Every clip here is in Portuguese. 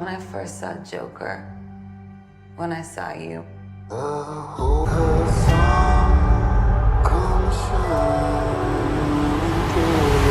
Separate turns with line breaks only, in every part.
When I first saw Joker, when I saw you.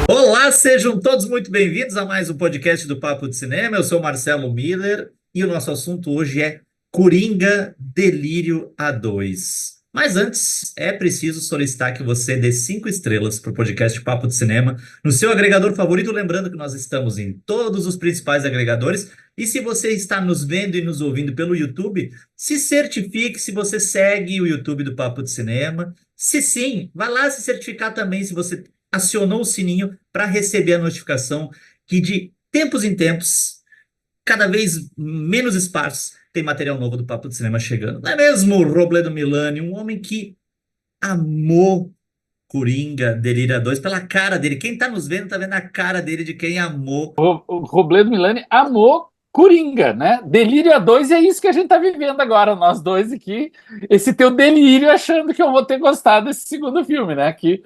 Olá, sejam todos muito bem-vindos a mais um podcast do Papo de Cinema. Eu sou Marcelo Miller e o nosso assunto hoje é Coringa Delírio A2. Mas antes, é preciso solicitar que você dê 5 estrelas para o podcast Papo de Cinema no seu agregador favorito, lembrando que nós estamos em todos os principais agregadores. E se você está nos vendo e nos ouvindo pelo YouTube, se certifique se você segue o YouTube do Papo de Cinema. Se sim, vá lá se certificar também se você acionou o sininho para receber a notificação que de tempos em tempos, cada vez menos esparsos, tem material novo do Papo de Cinema chegando. Não é mesmo, Robledo Milani, um homem que amou Coringa, Delírio 2 pela cara dele. Quem tá nos vendo tá vendo a cara dele de quem amou.
O Robledo Milani amou Coringa, né? Delírio a dois, e é isso que a gente tá vivendo agora, nós dois aqui. Esse teu delírio achando que eu vou ter gostado desse segundo filme, né? Que,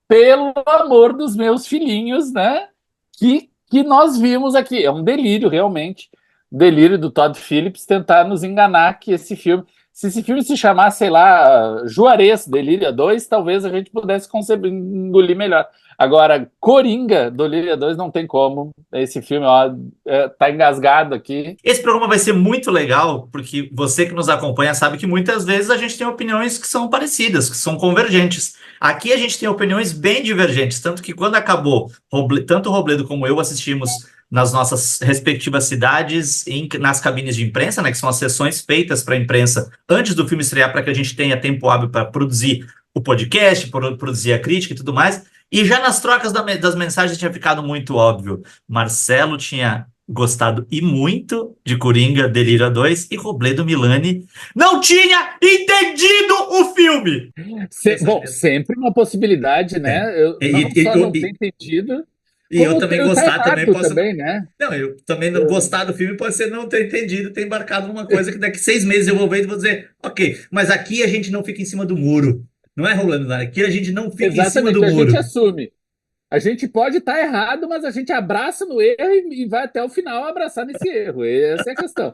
pelo amor dos meus filhinhos, né? Que nós vimos aqui. É um delírio, realmente. Delírio do Todd Phillips tentar nos enganar que esse filme. Se esse filme se chamasse, sei lá, Juarez, Delírio 2, talvez a gente pudesse conceber, engolir melhor. Agora, Coringa, Delírio 2, não tem como. Esse filme, ó, tá engasgado aqui.
Esse programa vai ser muito legal, porque você que nos acompanha sabe que muitas vezes a gente tem opiniões que são parecidas, que são convergentes. Aqui a gente tem opiniões bem divergentes, tanto que quando acabou, tanto o Robledo como eu assistimos nas nossas respectivas cidades, nas cabines de imprensa, né, que são as sessões feitas para a imprensa antes do filme estrear, para que a gente tenha tempo hábil para produzir o podcast, produzir a crítica e tudo mais. E já nas trocas das mensagens tinha ficado muito óbvio. Marcelo tinha gostado e muito de Coringa, Delírio 2, e Robledo Milani não tinha entendido o filme!
Bom, sempre uma possibilidade, né? Eu não só não tenho entendido,
e eu
como
também
eu tá
gostar também
errado
posso.
também, né?
Não, eu também não gostar do filme pode ser não ter entendido, ter embarcado numa coisa que daqui 6 meses eu vou ver e vou dizer, ok, mas aqui a gente não fica em cima do muro. Não é, Rolando? Aqui a gente não fica em cima do
Exatamente, a gente
muro.
assume. A gente pode estar errado, mas a gente abraça no erro e vai até o final abraçar nesse erro. Essa é a questão.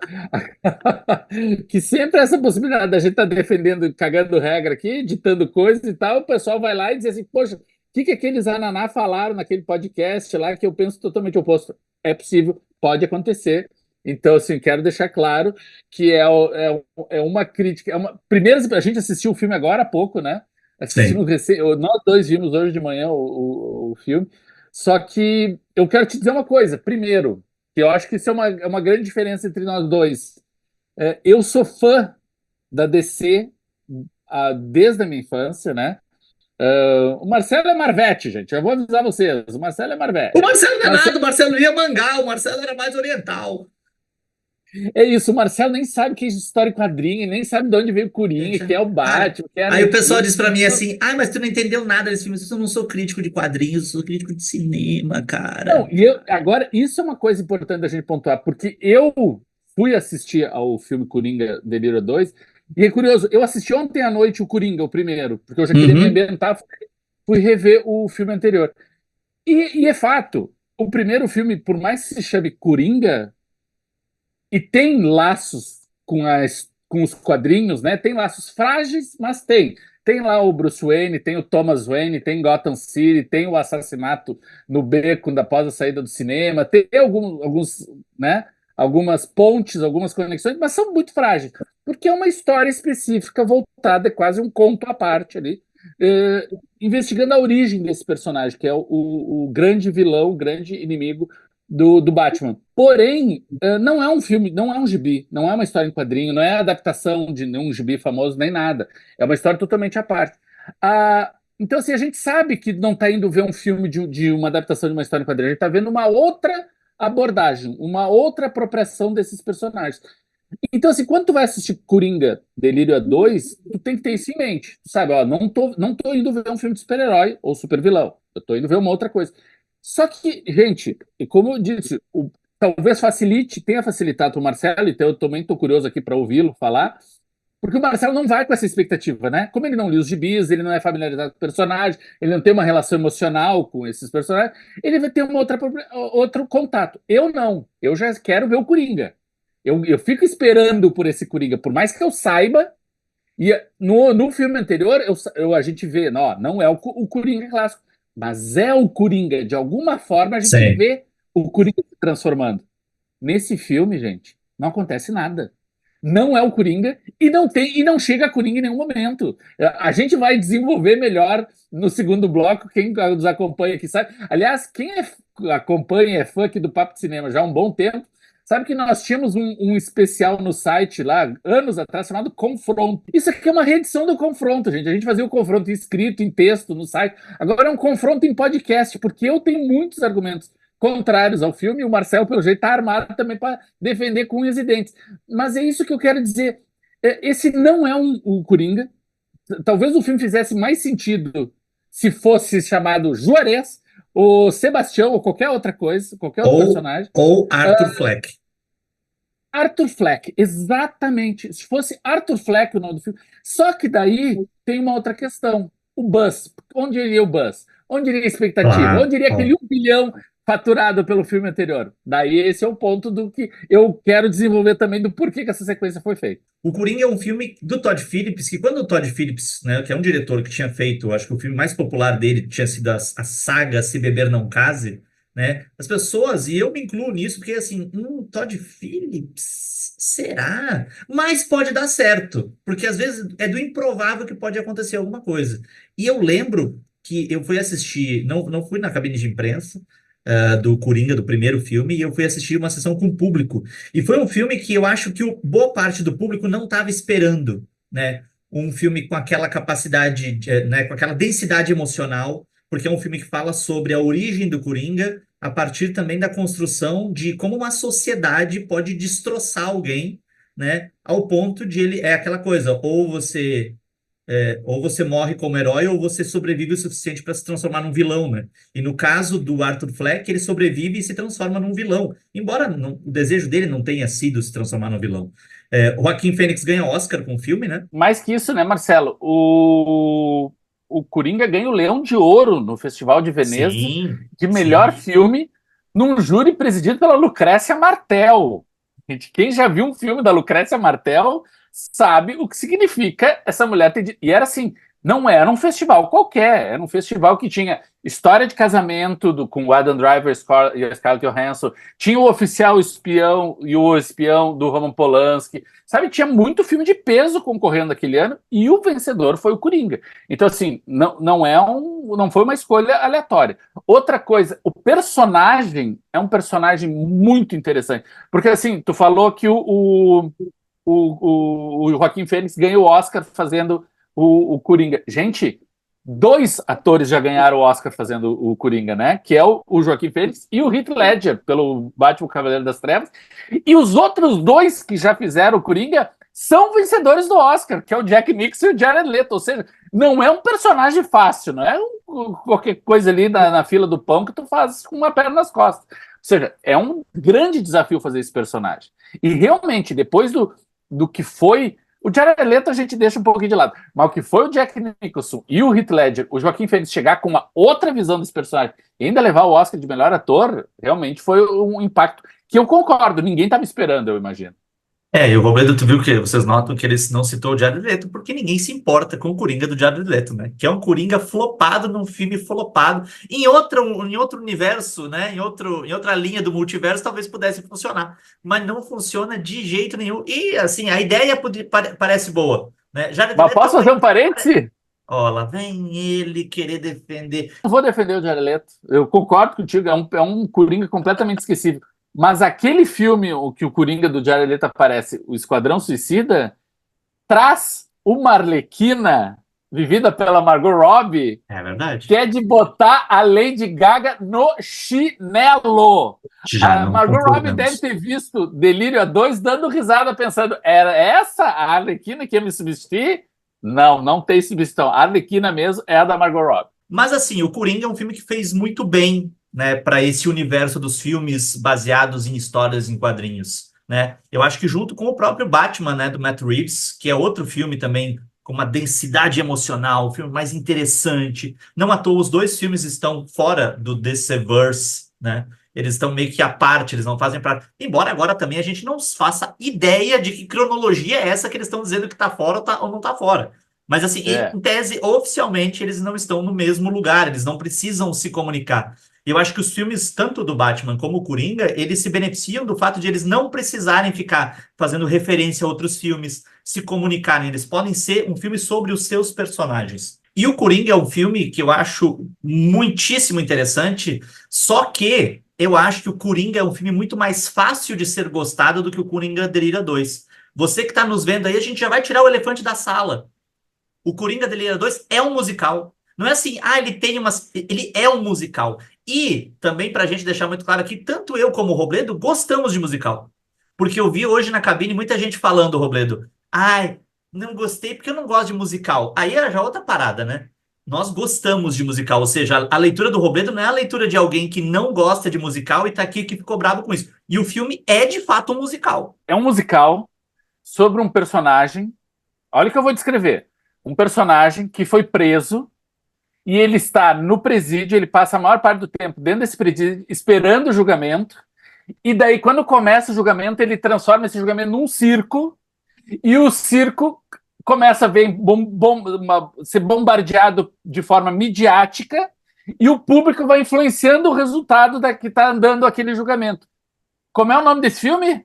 Que sempre essa possibilidade da gente estar defendendo, cagando regra aqui, ditando coisas e tal, o pessoal vai lá e diz assim, poxa, o que aqueles ananá falaram naquele podcast lá que eu penso totalmente oposto? É possível, pode acontecer. Então, assim, quero deixar claro que é uma crítica. Primeiro, a gente assistiu o filme agora há pouco, né?
Sim.
Nós dois vimos hoje de manhã o filme. Só que eu quero te dizer uma coisa. Primeiro, que eu acho que isso é uma grande diferença entre nós dois. Eu sou fã da DC desde a minha infância, né? O Marcelo é Marvete, gente. Eu vou avisar vocês. O Marcelo é
O
Marvete.
Marcelo não é
Marcelo,
nada, o Marcelo não ia mangar, o Marcelo era mais oriental.
é isso, o Marcelo nem sabe o que é história em quadrinho, nem sabe de onde veio o Coringa,
Gente,
que é o
cara,
Batman, que é a
aí o pessoal
Arlequina.
diz pra mim assim, mas tu não entendeu nada desse filme, eu não sou crítico de quadrinhos, eu sou crítico de cinema, cara.
Não, agora, isso é uma coisa importante da gente pontuar, porque eu fui assistir ao filme Coringa Delírio 2, e é curioso, eu assisti ontem à noite o Coringa, o primeiro, porque eu já queria me
Uhum.
ambientar, fui rever o filme anterior. E é fato, o primeiro filme, por mais que se chame Coringa, e tem laços com os quadrinhos, né? Tem laços frágeis, mas tem. Tem lá o Bruce Wayne, tem o Thomas Wayne, tem Gotham City, tem o assassinato no beco após a saída do cinema, tem alguns, né? Algumas pontes, algumas conexões, mas são muito frágeis, porque é uma história específica voltada, é quase um conto à parte ali, investigando a origem desse personagem, que é o grande vilão, o grande inimigo do Batman. Porém, não é um filme, não é um gibi, não é uma história em quadrinho, não é adaptação de nenhum gibi famoso, nem nada. É uma história totalmente à parte. Então, assim, a gente sabe que não está indo ver um filme de uma adaptação de uma história em quadrinho, a gente está vendo uma outra abordagem, uma outra apropriação desses personagens. Então, assim, quando tu vai assistir Coringa Delírio a 2, tu tem que ter isso em mente. Tu sabe, ó, não tô indo ver um filme de super-herói ou super-vilão. Eu tô indo ver uma outra coisa. Só que, gente, e como eu disse, talvez tenha facilitado o Marcelo, então eu também tô curioso aqui para ouvi-lo falar, porque o Marcelo não vai com essa expectativa, né? Como ele não liu os gibis, ele não é familiarizado com o personagem, ele não tem uma relação emocional com esses personagens, ele vai ter outro contato. Eu não. Eu já quero ver o Coringa. Eu fico esperando por esse Coringa, por mais que eu saiba. E no filme anterior, a gente vê, não é o Coringa clássico, mas é o Coringa. De alguma forma, a gente
Sim.
vê o Coringa se transformando. Nesse filme, gente, não acontece nada. Não é o Coringa e não chega a Coringa em nenhum momento. A gente vai desenvolver melhor no segundo bloco, quem nos acompanha aqui sabe. Aliás, acompanha, é fã aqui do Papo de Cinema já há um bom tempo, sabe que nós tínhamos um especial no site lá, anos atrás, chamado Confronto. Isso aqui é uma reedição do Confronto, gente. A gente fazia o confronto escrito, em texto, no site. Agora é um confronto em podcast, porque eu tenho muitos argumentos contrários ao filme, e o Marcelo, pelo jeito, está armado também para defender com unhas e dentes. Mas é isso que eu quero dizer. Esse não é o Coringa. Talvez o filme fizesse mais sentido se fosse chamado Juarez, ou Sebastião, ou qualquer outra coisa, qualquer outro personagem.
Ou Arthur Fleck.
Arthur Fleck, exatamente. Se fosse Arthur Fleck o nome do filme. Só que daí tem uma outra questão. O Buzz. Onde iria o Buzz? Onde iria a expectativa?
Claro,
Onde iria aquele 1 bilhão faturado pelo filme anterior? Daí esse é o ponto do que eu quero desenvolver também do porquê que essa sequência foi feita.
O Coringa é um filme do Todd Phillips, que quando o Todd Phillips, né, que é um diretor que tinha feito, acho que o filme mais popular dele tinha sido a saga Se Beber Não Case, né? As pessoas, e eu me incluo nisso, porque assim, Todd Phillips, será? Mas pode dar certo, porque às vezes é do improvável que pode acontecer alguma coisa. E eu lembro que eu fui assistir, não fui na cabine de imprensa, do Coringa, do primeiro filme, e eu fui assistir uma sessão com o público. E foi um filme que eu acho que boa parte do público não estava esperando, né? Um filme com aquela capacidade, né, com aquela densidade emocional, porque é um filme que fala sobre a origem do Coringa, a partir também da construção de como uma sociedade pode destroçar alguém, né? Ao ponto de ele, é aquela coisa, ou você morre como herói, ou você sobrevive o suficiente para se transformar num vilão, né? E no caso do Arthur Fleck, ele sobrevive e se transforma num vilão. Embora o desejo dele não tenha sido se transformar num vilão. O Joaquin Phoenix ganha Oscar com o filme, né?
Mais que isso, né, Marcelo? O Coringa ganha o Leão de Ouro no Festival de Veneza
Sim,
de melhor
sim.
filme, num júri presidido pela Lucrécia Martel. Gente, quem já viu um filme da Lucrécia Martel sabe o que significa essa mulher ter. E era assim, não era um festival qualquer, era um festival que tinha história de casamento com o Adam Driver e a Scarlett Johansson, tinha o Oficial Espião e o Espião do Roman Polanski, sabe? Tinha muito filme de peso concorrendo naquele ano e o vencedor foi o Coringa. Então, assim, não foi uma escolha aleatória. Outra coisa, o personagem é um personagem muito interessante, porque assim, tu falou que o Joaquin Phoenix ganha o Oscar fazendo o Coringa. Gente, 2 atores já ganharam o Oscar fazendo o Coringa, né? Que é o Joaquin Phoenix e o Heath Ledger, pelo Batman Cavaleiro das Trevas. E os outros 2 que já fizeram o Coringa são vencedores do Oscar, que é o Jack Nicholson e o Jared Leto. Ou seja, não é um personagem fácil, não é qualquer coisa ali na fila do pão que tu faz com uma perna nas costas. Ou seja, é um grande desafio fazer esse personagem. E realmente, depois do que foi... O Jared Leto a gente deixa um pouquinho de lado, mas o que foi o Jack Nicholson e o Heath Ledger, o Joaquin Phoenix chegar com uma outra visão desse personagem e ainda levar o Oscar de melhor ator, realmente foi um impacto que eu concordo, ninguém estava esperando, eu imagino.
E o Robledo, tu viu que vocês notam que ele não citou o Jared Leto, porque ninguém se importa com o Coringa do Jared Leto, né? Que é um Coringa flopado num filme flopado. Em outro universo, né? Em outra linha do multiverso, talvez pudesse funcionar. Mas não funciona de jeito nenhum. E, assim, a ideia parece boa, né? Jared
Mas
Leto
posso fazer um parêntese?
Ó, lá vem ele querer defender.
Não vou defender o Jared Leto, eu concordo contigo, é um Coringa completamente esquecível. Mas aquele filme, o que o Coringa do Jared Leto aparece, o Esquadrão Suicida, traz uma Arlequina vivida pela Margot Robbie,
É verdade.
que é de botar a Lady Gaga no chinelo.
Já
A
não
Margot Robbie
concordamos.
deve ter visto Delírio a 2 dando risada, pensando, era essa a Arlequina que ia me substituir? Não tem substituição. A Arlequina mesmo é a da Margot Robbie.
Mas assim, o Coringa é um filme que fez muito bem, né, para esse universo dos filmes baseados em histórias em quadrinhos, né? Eu acho que junto com o próprio Batman, né, do Matt Reeves, que é outro filme também com uma densidade emocional, um filme mais interessante. Não à toa, os 2 filmes estão fora do DCverse, né? Eles estão meio que à parte, eles não fazem parte. Embora agora também a gente não faça ideia de que cronologia é essa que eles estão dizendo que está fora ou não está fora. Mas, assim,
É.
em tese, oficialmente, eles não estão no mesmo lugar, eles não precisam se comunicar. E eu acho que os filmes, tanto do Batman como o Coringa, eles se beneficiam do fato de eles não precisarem ficar fazendo referência a outros filmes, se comunicarem. Eles podem ser um filme sobre os seus personagens. E o Coringa é um filme que eu acho muitíssimo interessante, só que eu acho que o Coringa é um filme muito mais fácil de ser gostado do que o Coringa Delira 2. Você que está nos vendo aí, a gente já vai tirar o elefante da sala. O Coringa Delira 2 é um musical. Não é assim, ele tem umas. Ele é um musical. E também, para a gente deixar muito claro aqui, tanto eu como o Robledo gostamos de musical. Porque eu vi hoje na cabine muita gente falando, Robledo, não gostei porque eu não gosto de musical. Aí era já outra parada, né? Nós gostamos de musical, ou seja, a leitura do Robledo não é a leitura de alguém que não gosta de musical e tá aqui que ficou bravo com isso. E o filme é de fato um musical.
É um musical sobre um personagem. Olha o que eu vou descrever. Um personagem que foi preso e ele está no presídio, ele passa a maior parte do tempo dentro desse presídio esperando o julgamento. E daí, quando começa o julgamento, ele transforma esse julgamento num circo e o circo começa a ser bombardeado de forma midiática e o público vai influenciando o resultado da que está andando aquele julgamento. Como é o nome desse filme?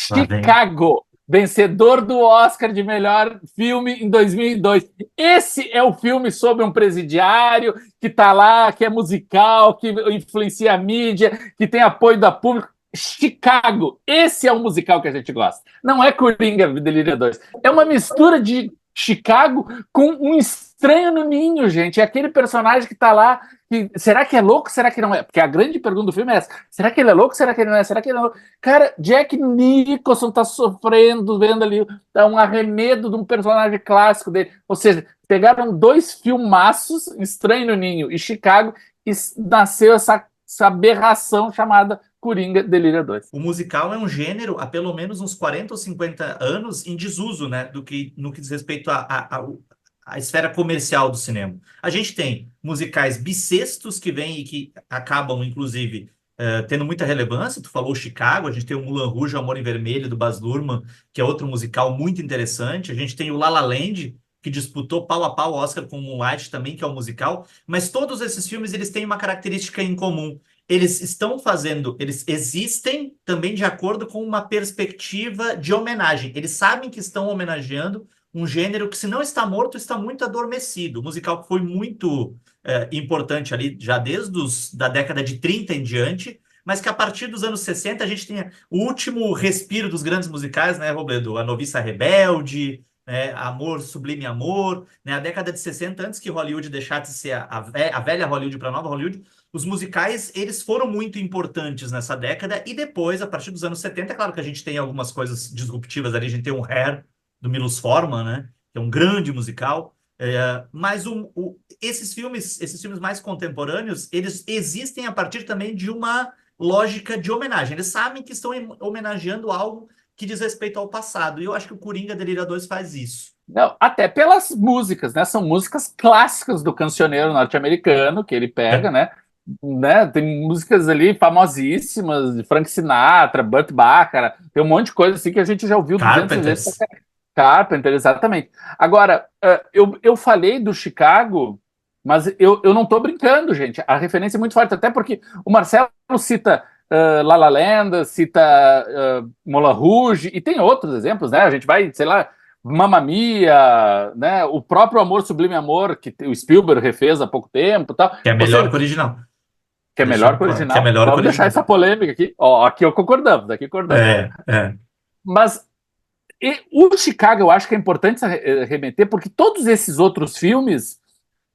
Lá vem.
Chicago, vencedor do Oscar de melhor filme em 2002. Esse é o filme sobre um presidiário que está lá, que é musical, que influencia a mídia, que tem apoio da público. Chicago, esse é o musical que a gente gosta. Não é Coringa Delírio 2. É uma mistura de Chicago com um estranho no ninho, gente. É aquele personagem que está lá. Será que é louco? Será que não é? Porque a grande pergunta do filme é essa: será que ele é louco? Será que ele não é? Será que ele não é? Cara, Jack Nicholson tá sofrendo, vendo ali um arremedo de um personagem clássico dele. Ou seja, pegaram dois filmaços, Estranho no Ninho e Chicago, e nasceu essa aberração chamada Coringa Delírio 2.
O musical é um gênero há pelo menos uns 40 ou 50 anos em desuso, né? No que diz respeito à esfera comercial do cinema. A gente tem musicais bissextos que vêm e que acabam, inclusive, tendo muita relevância. Tu falou Chicago, a gente tem o Moulin Rouge, o Amor em Vermelho, do Baz Luhrmann, que é outro musical muito interessante. A gente tem o La La Land, que disputou pau a pau o Oscar com o Moonlight também, que é um musical. Mas todos esses filmes eles têm uma característica em comum. Eles existem também de acordo com uma perspectiva de homenagem. Eles sabem que estão homenageando um gênero que, se não está morto, está muito adormecido. O musical que foi muito importante ali, já desde da década de 30 em diante, mas que a partir dos anos 60 a gente tem o último respiro dos grandes musicais, né, Robledo? A Noviça Rebelde, né, Amor, Sublime Amor, né, a década de 60, antes que Hollywood deixasse de ser a velha Hollywood para a nova Hollywood, os musicais, eles foram muito importantes nessa década, e depois, a partir dos anos 70, é claro que a gente tem algumas coisas disruptivas ali, a gente tem um Hair, do Milos Forman, né, que é um grande musical, mas esses filmes mais contemporâneos, eles existem a partir também de uma lógica de homenagem. Eles sabem que estão homenageando algo que diz respeito ao passado, e eu acho que o Coringa Delírio 2 faz isso.
Não, até pelas músicas, né? São músicas clássicas do cancioneiro norte-americano que ele pega, né? Tem músicas ali famosíssimas de Frank Sinatra, Burt Bacharach, tem um monte de coisa assim que a gente já ouviu 200 vezes. Carpenter, exatamente. Agora, eu falei do Chicago, mas eu não estou brincando, gente. A referência é muito forte, até porque o Marcelo cita La La Land, cita Moulin Rouge, e tem outros exemplos, né? A gente vai, sei lá, Mamma Mia, né? O próprio Amor, Sublime Amor, que o Spielberg refez há pouco tempo. Tal.
Que é melhor que o original.
Que é melhor que o original.
Que é melhor
Vamos deixar essa polêmica aqui. Ó, aqui concordamos. Mas o Chicago, eu acho que é importante remeter, porque todos esses outros filmes,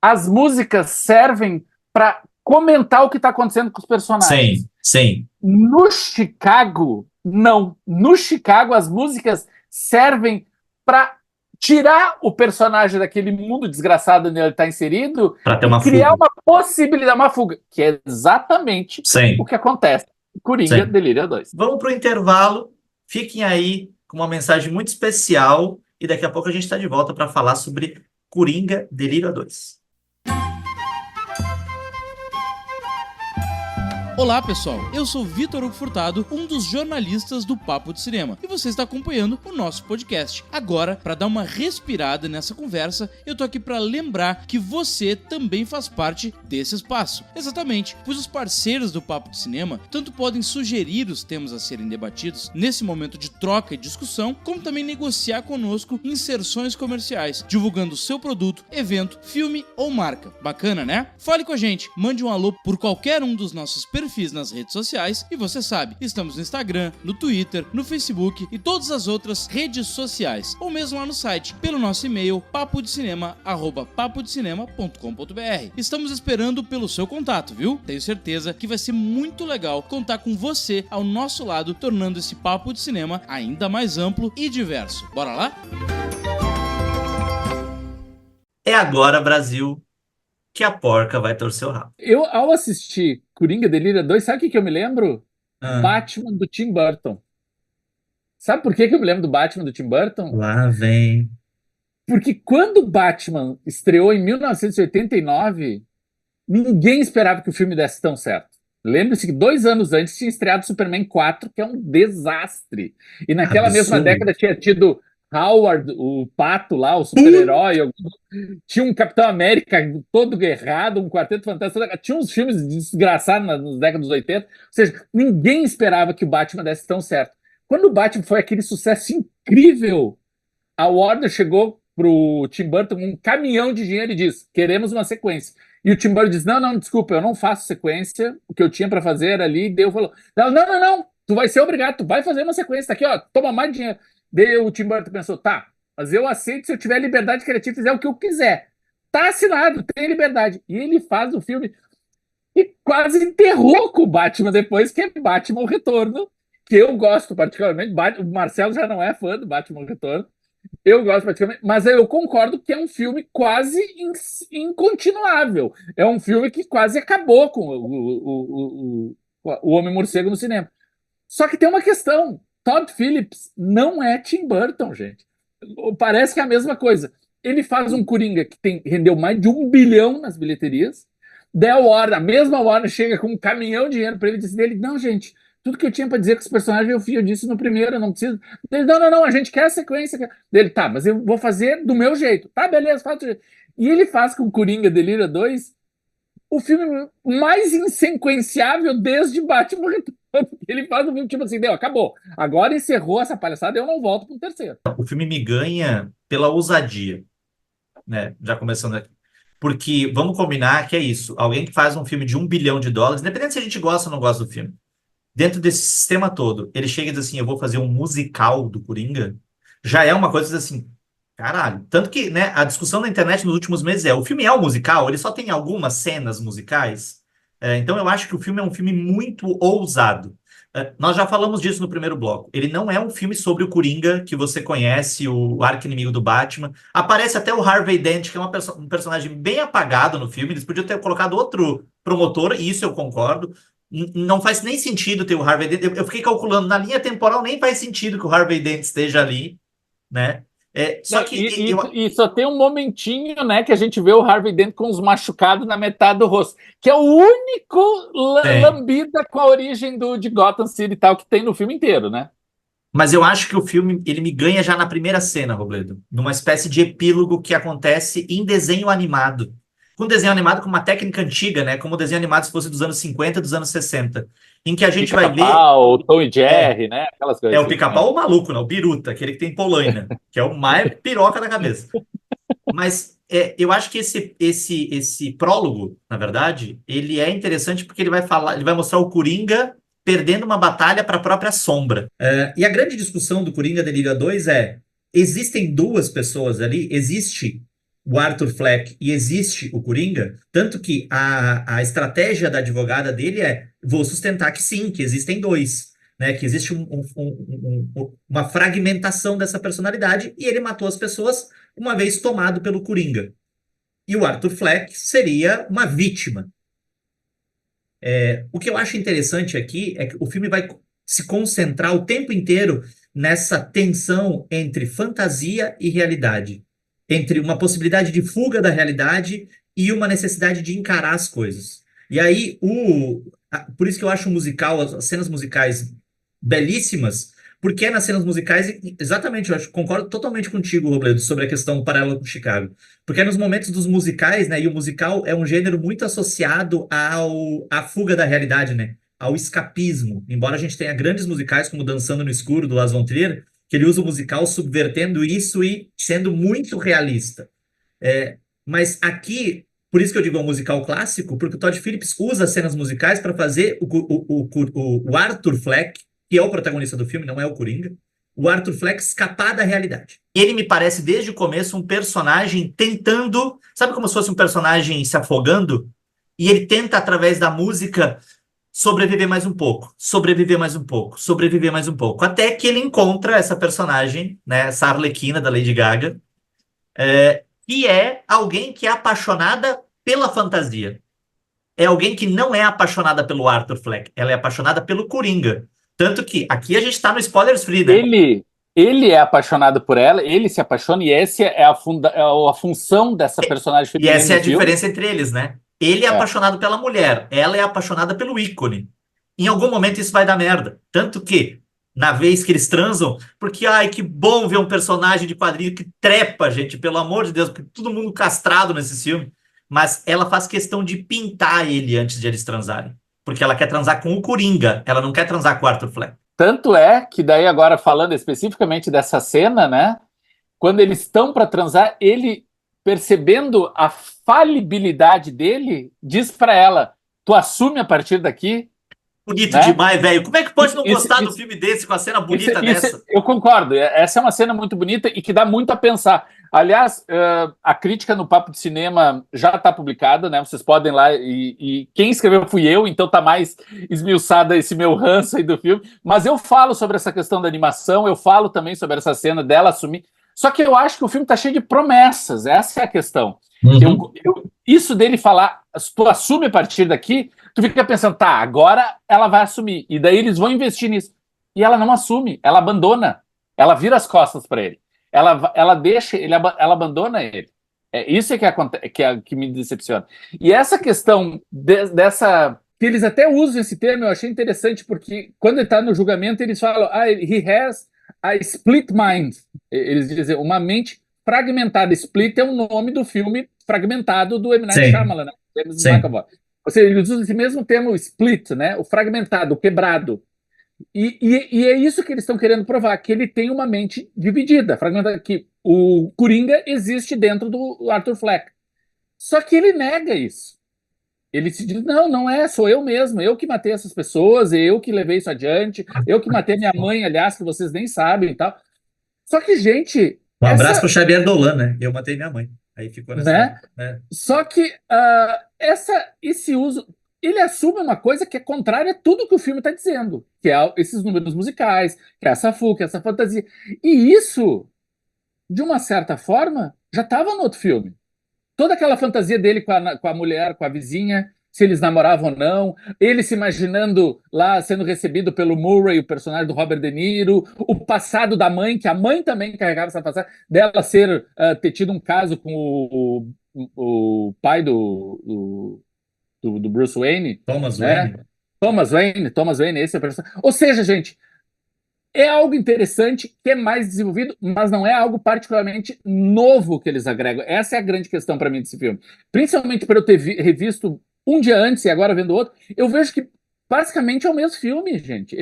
as músicas servem para comentar o que está acontecendo com os personagens.
Sim.
No Chicago, não. No Chicago, as músicas servem para tirar o personagem daquele mundo desgraçado onde ele está inserido e criar uma possibilidade, uma fuga, que é exatamente o que acontece em Coringa Delírio 2.
Vamos para o intervalo, fiquem aí com uma mensagem muito especial e daqui a pouco a gente está de volta para falar sobre Coringa Delírio 2.
Olá pessoal, eu sou Vitor Hugo Furtado, um dos jornalistas do Papo de Cinema, e você está acompanhando o nosso podcast. Agora, para dar uma respirada nessa conversa, eu tô aqui para lembrar que você também faz parte desse espaço. Exatamente, pois os parceiros do Papo de Cinema tanto podem sugerir os temas a serem debatidos nesse momento de troca e discussão, como também negociar conosco inserções comerciais, divulgando o seu produto, evento, filme ou marca. Bacana, né? Fale com a gente, mande um alô por qualquer um dos nossos perfis nas redes sociais e você sabe, estamos no Instagram, no Twitter, no Facebook e todas as outras redes sociais, ou mesmo lá no site, pelo nosso e-mail papodecinema@papodecinema.com.br. Estamos esperando pelo seu contato, viu? Tenho certeza que vai ser muito legal contar com você ao nosso lado, tornando esse Papo de Cinema ainda mais amplo e diverso. Bora lá?
É agora, Brasil, que a porca vai torcer o rabo.
Eu, ao assistir Coringa Delírio 2, sabe o que eu me lembro?
Ah,
Batman do Tim Burton. Sabe por que eu me lembro do Batman do Tim Burton?
lá vem.
Porque quando o Batman estreou em 1989, ninguém esperava que o filme desse tão certo. Lembre-se que 2 anos antes tinha estreado Superman 4, que é um desastre. E naquela mesma
Absurdo.
década tinha tido Howard, o Pato lá, o super-herói. Tinha um Capitão América todo guerrado, um Quarteto Fantástico. Tinha uns filmes desgraçados nas décadas dos 80. Ou seja, ninguém esperava que o Batman desse tão certo. Quando o Batman foi aquele sucesso incrível, a Warner chegou pro Tim Burton com um caminhão de dinheiro e disse: queremos uma sequência. E o Tim Burton disse: não, desculpa, eu não faço sequência. O que eu tinha para fazer era ali. Deu falou: não, tu vai ser obrigado, tu vai fazer uma sequência. Tá aqui, ó, toma mais dinheiro. Daí o Tim Burton pensou: tá, mas eu aceito se eu tiver liberdade criativa e fizer o que eu quiser. Tá assinado, tem liberdade. E ele faz o filme e quase enterrou com o Batman depois, que é Batman o Retorno, que eu gosto particularmente. O Marcelo já não é fã do Batman o Retorno. Eu gosto praticamente, mas eu concordo que é um filme quase incontinuável. É um filme que quase acabou com o Homem-Morcego no cinema. Só que tem uma questão. Todd Phillips não é Tim Burton, gente. Parece que é a mesma coisa. Ele faz um Coringa que rendeu mais de 1 bilhão nas bilheterias. Daí a mesma Warner chega com um caminhão de dinheiro para ele e diz dele: não, gente, tudo que eu tinha para dizer com esse personagem eu disse no primeiro, eu não preciso. Ele: não, a gente quer a sequência. Dele: tá, mas eu vou fazer do meu jeito. Tá, beleza, faz do jeito. E ele faz com Coringa Delírio 2 o filme mais insequenciável desde Batman Retorno. Ele faz um filme tipo assim: deu, acabou. Agora encerrou essa palhaçada, eu não volto pro terceiro.
O filme me ganha pela ousadia, né? Já começando aqui. Porque vamos combinar que é isso. Alguém que faz um filme de US$ 1 bilhão, independente se a gente gosta ou não gosta do filme, dentro desse sistema todo, ele chega e diz assim: eu vou fazer um musical do Coringa, já é uma coisa assim, caralho. Tanto que, né, a discussão na internet nos últimos meses o filme é um musical, ele só tem algumas cenas musicais. Então eu acho que o filme é um filme muito ousado. Nós já falamos disso no primeiro bloco. Ele não é um filme sobre o Coringa que você conhece, o arqui-inimigo do Batman. Aparece até o Harvey Dent, que é um personagem bem apagado no filme. Eles podiam ter colocado outro promotor, e isso eu concordo. Não faz nem sentido ter o Harvey Dent. Eu fiquei calculando, na linha temporal nem faz sentido que o Harvey Dent esteja ali, né? Só que
E só tem um momentinho, né, que a gente vê o Harvey Dent com os machucados na metade do rosto, que é o único lambida com a origem de Gotham City e tal que tem no filme inteiro, né?
Mas eu acho que o filme ele me ganha já na primeira cena, Robledo, numa espécie de epílogo que acontece em desenho animado. Com desenho animado com uma técnica antiga, né? Como o desenho animado se fosse dos anos 50, dos anos 60, em que a gente vai ver
Pica-Pau, Tom e Jerry, né? Aquelas coisas
o
assim,
pica-pau
né?
ou o maluco, né? O biruta, aquele que tem polaina, que é o mais piroca da cabeça. Mas eu acho que esse prólogo, na verdade, ele é interessante porque ele vai falar, ele vai mostrar o Coringa perdendo uma batalha para a própria sombra. E a grande discussão do Coringa Delírio 2 existem duas pessoas ali, existe o Arthur Fleck e existe o Coringa, tanto que a estratégia da advogada dele vou sustentar que sim, que existem dois, né, que existe uma fragmentação dessa personalidade e ele matou as pessoas uma vez tomado pelo Coringa. E o Arthur Fleck seria uma vítima. O que eu acho interessante aqui é que o filme vai se concentrar o tempo inteiro nessa tensão entre fantasia e realidade, entre uma possibilidade de fuga da realidade e uma necessidade de encarar as coisas. E aí Por isso que eu acho o musical, as cenas musicais belíssimas, porque é nas cenas musicais, exatamente, eu acho, concordo totalmente contigo, Robledo, sobre a questão paralela com Chicago. Porque é nos momentos dos musicais, né? E o musical é um gênero muito associado à fuga da realidade, né? Ao escapismo. Embora a gente tenha grandes musicais como Dançando no Escuro, do Lars von Trier, que ele usa o musical subvertendo isso e sendo muito realista. É, mas aqui, por isso que eu digo é um musical clássico, porque o Todd Phillips usa as cenas musicais para fazer o Arthur Fleck, que é o protagonista do filme, não é o Coringa, o Arthur Fleck escapar da realidade. Ele me parece, desde o começo, um personagem tentando, sabe como se fosse um personagem se afogando? E ele tenta, através da música, sobreviver mais um pouco, sobreviver mais um pouco, sobreviver mais um pouco, até que ele encontra essa personagem, né, essa Arlequina da Lady Gaga, que é alguém que é apaixonada pela fantasia. É alguém que não é apaixonada pelo Arthur Fleck, ela é apaixonada pelo Coringa. Tanto que aqui a gente tá no spoilers free, né?
Ele é apaixonado por ela, ele se apaixona, e essa é a função dessa personagem
E
feminina
essa é a
no filme.
diferença entre eles, né? Ele é apaixonado pela mulher, ela é apaixonada pelo ícone. Em algum momento isso vai dar merda. Tanto que, na vez que eles transam, porque, ai, que bom ver um personagem de quadrinho que trepa, gente, pelo amor de Deus, porque todo mundo castrado nesse filme. Mas ela faz questão de pintar ele antes de eles transarem. Porque ela quer transar com o Coringa, ela não quer transar com o Arthur Fleck.
Tanto é que daí agora falando especificamente dessa cena, né? Quando eles estão para transar, ele percebendo a falibilidade dele, diz para ela: "Tu assume a partir daqui",
Bonito
né?
demais, velho. Como é que pode não
Isso,
gostar do
isso,
filme desse com a cena
isso,
bonita
isso,
dessa?
eu concordo. Essa é uma cena muito bonita e que dá muito a pensar. Aliás, a crítica no Papo de Cinema já está publicada, né? Vocês podem ir lá e quem escreveu fui eu, então tá mais esmiuçada esse meu ranço aí do filme. Mas eu falo sobre essa questão da animação, eu falo também sobre essa cena dela assumir. Só que eu acho que o filme tá cheio de promessas, essa é a questão.
Uhum.
Isso dele falar, tu assume a partir daqui, tu fica pensando, tá, agora ela vai assumir. E daí eles vão investir nisso. E ela não assume, ela abandona. Ela vira as costas para ele. Ela deixa, ela abandona ele. É isso que me decepciona. E essa questão dessa. Que eles até usam esse termo, eu achei interessante, porque quando ele está no julgamento, eles falam, he has a split mind. Eles dizem, uma mente fragmentada. Split é o nome do filme fragmentado do M. Night
Sim,
Shyamalan, né? James
sim.
McAvoy. Ou seja, eles usam esse mesmo termo, split, né? O fragmentado, o quebrado. E é isso que eles estão querendo provar, que ele tem uma mente dividida, fragmentada, que o Coringa existe dentro do Arthur Fleck. Só que ele nega isso. Ele se diz, não, não é, sou eu mesmo, eu que matei essas pessoas, eu que levei isso adiante, eu que matei minha mãe, aliás, que vocês nem sabem e tal. Só que, gente,
Um abraço pro Xavier Dolan, né? Eu matei minha mãe. Aí ficou nessa.
né?
Né?
Só que esse uso, ele assume uma coisa que é contrária a tudo que o filme está dizendo, que é esses números musicais, que é essa fuga, essa fantasia. E isso, de uma certa forma, já estava no outro filme. Toda aquela fantasia dele com a mulher, com a vizinha, se eles namoravam ou não, ele se imaginando lá sendo recebido pelo Murray, o personagem do Robert De Niro, o passado da mãe, que a mãe também carregava essa passagem, dela ter tido um caso com o pai do Bruce Wayne,
Thomas
né?
Wayne.
Thomas Wayne, esse é o personagem. Ou seja, gente, é algo interessante, que é mais desenvolvido, mas não é algo particularmente novo que eles agregam. Essa é a grande questão para mim desse filme. Principalmente por eu ter revisto um dia antes e agora vendo outro, eu vejo que basicamente é o mesmo filme, gente.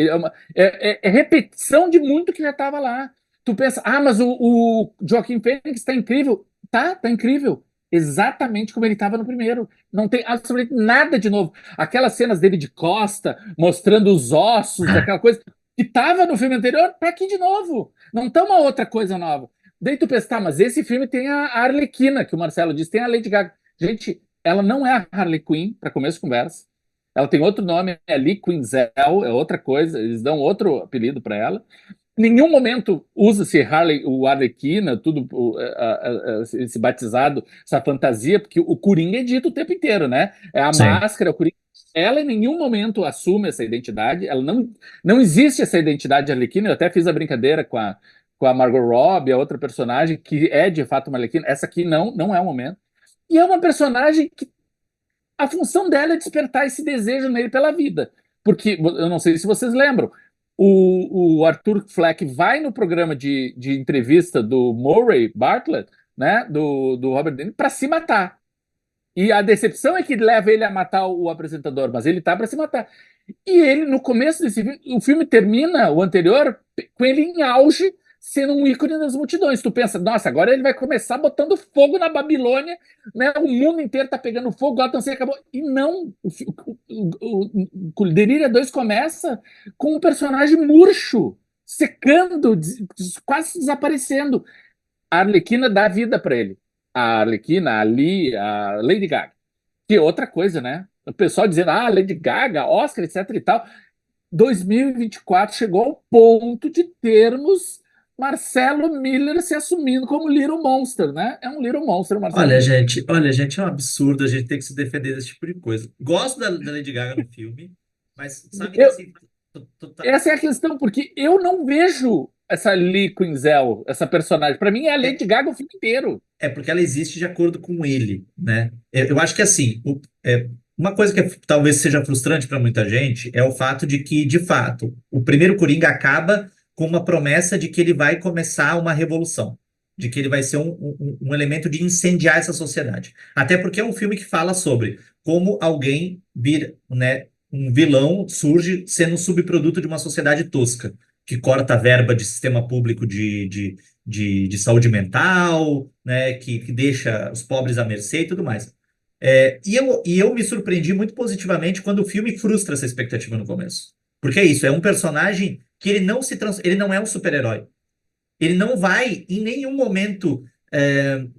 É repetição de muito que já estava lá. Tu pensa, mas o Joaquin Phoenix está incrível. Tá incrível. Exatamente como ele estava no primeiro. Não tem absolutamente nada de novo. Aquelas cenas dele de costa, mostrando os ossos, aquela coisa que estava no filme anterior, tá aqui de novo. Não tá uma outra coisa nova. Daí tu pensa, tá, mas esse filme tem a Arlequina, que o Marcelo disse, tem a Lady Gaga. Gente, ela não é a Harley Quinn, para começo de conversa. Ela tem outro nome, é Lee Quinzel, é outra coisa, eles dão outro apelido para ela. Em nenhum momento usa-se o Arlequina, tudo esse batizado, essa fantasia, porque o Coringa é dito o tempo inteiro, né? É a
Sim.
máscara, o Coringa. Ela em nenhum momento assume essa identidade, ela não existe essa identidade de Arlequina. Eu até fiz a brincadeira com a Margot Robbie, a outra personagem, que é de fato uma Arlequina. Essa aqui não é o momento. E é uma personagem que A função dela é despertar esse desejo nele pela vida. Porque, eu não sei se vocês lembram, o Arthur Fleck vai no programa de entrevista do Murray Bartlett, né, do Robert De Niro, para se matar. E a decepção é que leva ele a matar o apresentador, mas ele tá para se matar. E ele, no começo desse filme, o filme termina, o anterior, com ele em auge, sendo um ícone das multidões. Tu pensa, nossa, agora ele vai começar botando fogo na Babilônia, né? O mundo inteiro tá pegando fogo, Gotham City acabou. E não, o Delírio 2 começa com um personagem murcho, secando, quase desaparecendo. A Arlequina dá vida para ele. A Arlequina, a Lee, a Lady Gaga. Que é outra coisa, né? O pessoal dizendo, Lady Gaga, Oscar, etc e tal. 2024 chegou ao ponto de termos Marcelo Miller se assumindo como Little Monster, né? É um Little Monster, Marcelo Miller.
Olha, gente, é um absurdo a gente ter que se defender desse tipo de coisa. Gosto da Lady Gaga no filme, mas sabe que assim,
Essa é a questão, porque eu não vejo essa Lee Quinzel, essa personagem. Para mim é a Lady Gaga o filme inteiro.
É porque ela existe de acordo com ele, né? Eu acho que assim, uma coisa que talvez seja frustrante para muita gente é o fato de que, de fato, o primeiro Coringa acaba com uma promessa de que ele vai começar uma revolução, de que ele vai ser um elemento de incendiar essa sociedade. Até porque é um filme que fala sobre como alguém vir, né, um vilão surge sendo um subproduto de uma sociedade tosca, que corta a verba de sistema público de saúde mental, né, que deixa os pobres à mercê e tudo mais. E eu me surpreendi muito positivamente quando o filme frustra essa expectativa no começo. Porque é isso, é um personagem que ele não é um super-herói. Ele não vai, em nenhum momento,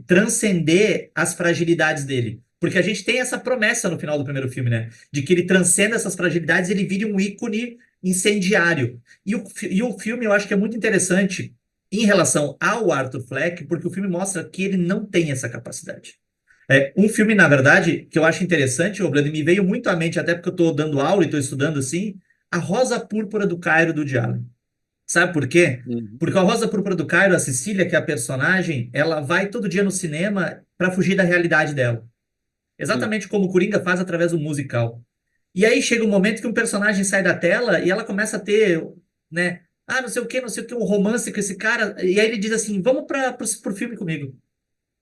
transcender as fragilidades dele. Porque a gente tem essa promessa no final do primeiro filme, né? De que ele transcenda essas fragilidades e ele vire um ícone incendiário. E o filme, eu acho que é muito interessante em relação ao Arthur Fleck, porque o filme mostra que ele não tem essa capacidade. Um filme, na verdade, que eu acho interessante, Oblando, e me veio muito à mente, até porque eu estou dando aula e estou estudando assim, A Rosa Púrpura do Cairo, do Woody Allen. Sabe por quê?
Uhum.
Porque a Rosa Púrpura do Cairo, a Cecília, que é a personagem, ela vai todo dia no cinema para fugir da realidade dela. Exatamente como o Coringa faz através do musical. E aí chega um momento que um personagem sai da tela e ela começa a ter, né? Não sei o que, um romance com esse cara. E aí ele diz assim: vamos pro filme comigo.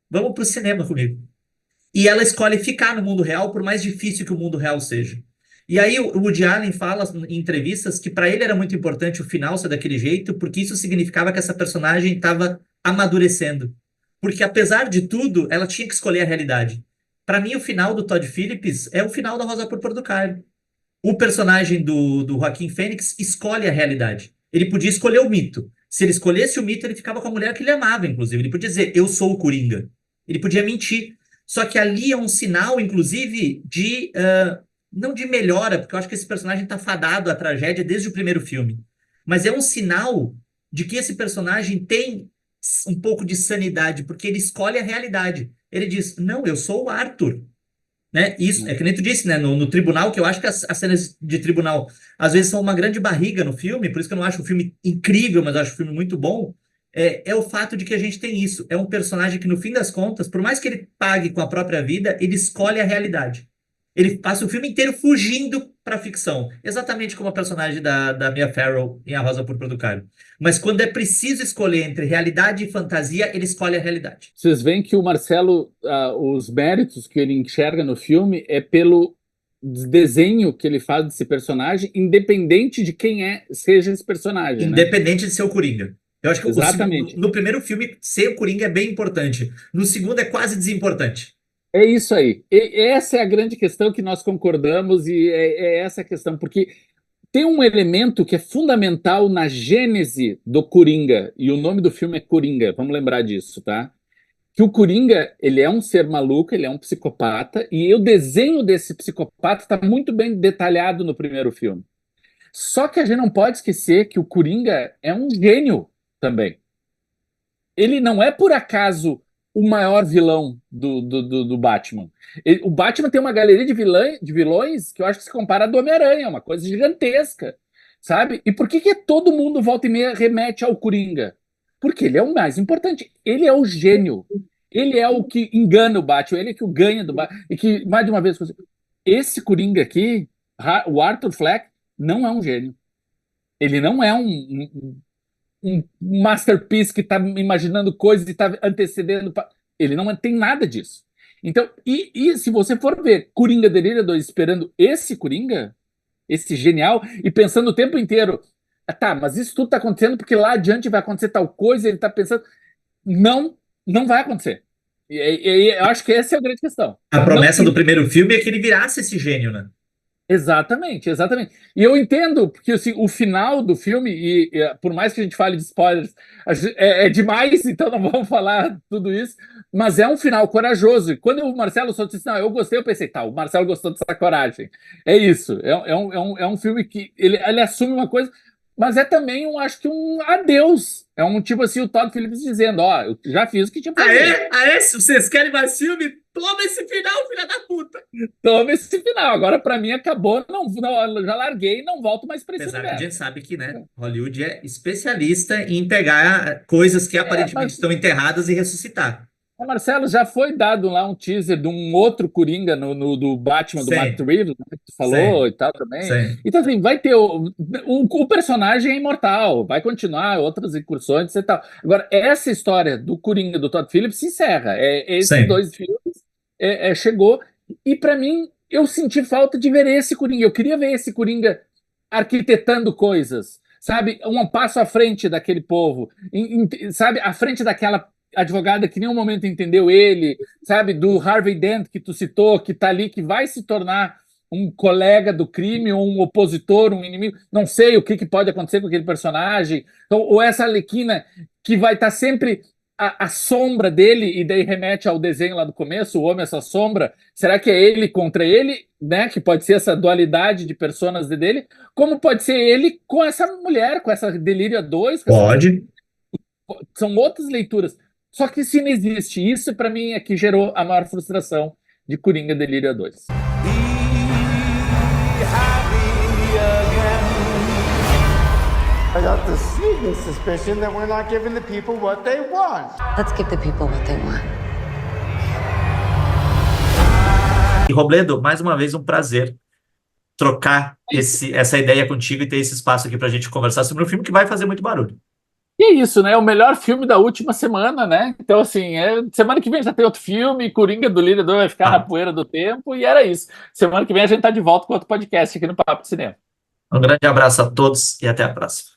Vamos pro cinema comigo. E ela escolhe ficar no mundo real, por mais difícil que o mundo real seja. E aí o Woody Allen fala em entrevistas que para ele era muito importante o final ser daquele jeito, porque isso significava que essa personagem estava amadurecendo. Porque apesar de tudo, ela tinha que escolher a realidade. Para mim, o final do Todd Phillips é o final da Rosa Púrpura do Cairo. O personagem do Joaquin Phoenix escolhe a realidade. Ele podia escolher o mito. Se ele escolhesse o mito, ele ficava com a mulher que ele amava, inclusive. Ele podia dizer, eu sou o Coringa. Ele podia mentir. Só que ali é um sinal, inclusive, não de melhora, porque eu acho que esse personagem está fadado à tragédia desde o primeiro filme. Mas é um sinal de que esse personagem tem um pouco de sanidade, porque ele escolhe a realidade. Ele diz, não, eu sou o Arthur. Né? Isso, é que nem tu disse, né? No tribunal, que eu acho que as cenas de tribunal às vezes são uma grande barriga no filme, por isso que eu não acho o filme incrível, mas eu acho o filme muito bom. É o fato de que a gente tem isso. É um personagem que, no fim das contas, por mais que ele pague com a própria vida, ele escolhe a realidade. Ele passa o filme inteiro fugindo para a ficção. Exatamente como a personagem da Mia Farrow em A Rosa Púrpura do Cairo. Mas quando é preciso escolher entre realidade e fantasia, ele escolhe a realidade.
Vocês veem que o Marcelo, os méritos que ele enxerga no filme é pelo desenho que ele faz desse personagem, independente de quem seja esse personagem.
Independente de ser o Coringa. Eu acho que
exatamente.
No primeiro filme, ser o Coringa é bem importante. No segundo, é quase desimportante.
É isso aí. Essa é a grande questão que nós concordamos, e é essa a questão, porque tem um elemento que é fundamental na gênese do Coringa, e o nome do filme é Coringa, vamos lembrar disso, tá? Que o Coringa, ele é um ser maluco, ele é um psicopata, e o desenho desse psicopata está muito bem detalhado no primeiro filme. Só que a gente não pode esquecer que o Coringa é um gênio também. Ele não é por acaso o maior vilão do Batman. O Batman tem uma galeria de vilões que eu acho que se compara a do Homem-Aranha, é uma coisa gigantesca, sabe? E por que todo mundo volta e meia remete ao Coringa? Porque ele é o mais importante, ele é o gênio, ele é o que engana o Batman, ele é que o ganha do Batman, e que, mais de uma vez, esse Coringa aqui, o Arthur Fleck, não é um gênio. Ele não é um masterpiece que está imaginando coisas e está antecedendo. Ele não tem nada disso. Então, e se você for ver Coringa Delírio 2 esperando esse Coringa, esse genial, e pensando o tempo inteiro, tá, mas isso tudo está acontecendo porque lá adiante vai acontecer tal coisa, ele está pensando. Não vai acontecer. E eu acho que essa é a grande questão.
A promessa
Não,
do primeiro filme é que ele virasse esse gênio, né?
exatamente, exatamente. E eu entendo, porque assim, o final do filme, por mais que a gente fale de spoilers, é demais, então não vamos falar tudo isso, mas é um final corajoso. E quando o Marcelo só disse, não, eu gostei, eu pensei, tá, o Marcelo gostou dessa coragem. É isso, é um filme que ele assume uma coisa, mas é também, acho que um adeus. É um tipo assim, o Todd Phillips dizendo, ó, eu já fiz o que tinha pra fazer.
Se vocês querem mais filme, toma esse final, filha da puta!
Toma esse final. Agora, pra mim, acabou. Não, já larguei e não volto mais pra esse
Apesar que a
universo.
gente sabe que, né, Hollywood é especialista em pegar coisas que aparentemente
mas-
estão enterradas e ressuscitar.
Marcelo, já foi dado lá um teaser de um outro Coringa do Batman, do Matt
Sim,
Reeves, né, que tu falou
sim,
e tal também.
sim,
Então, assim, vai ter. O personagem é imortal, vai continuar outras incursões e tal. Agora, essa história do Coringa do Todd Phillips se encerra. Esses
sim.
dois filmes chegou. E pra mim, eu senti falta de ver esse Coringa. Eu queria ver esse Coringa arquitetando coisas, sabe? Um passo à frente daquele povo, sabe? À frente daquela advogada que em nenhum momento entendeu ele, sabe? Do Harvey Dent que tu citou, que tá ali, que vai se tornar um colega do crime, ou um opositor, um inimigo. Não sei o que pode acontecer com aquele personagem. Então, ou essa Arlequina que vai estar sempre a sombra dele, e daí remete ao desenho lá do começo, o homem, essa sombra. Será que é ele contra ele, né? Que pode ser essa dualidade de personas dele, como pode ser ele com essa mulher, com essa Delírio 2,
Pode.
são outras leituras. Só que se não existe isso, para mim é que gerou a maior frustração de Coringa Delírio 2.
I got the sneaking suspicion that we're not giving the people what they want.
Let's give the people what they want.
E Robledo, mais uma vez um prazer trocar essa ideia contigo e ter esse espaço aqui pra gente conversar sobre um filme que vai fazer muito barulho.
E é isso, né? O melhor filme da última semana, né? Então, assim, semana que vem já tem outro filme, Coringa do Líder vai ficar na poeira do tempo, e era isso. Semana que vem a gente tá de volta com outro podcast aqui no Papo de Cinema.
Um grande abraço a todos e até a próxima.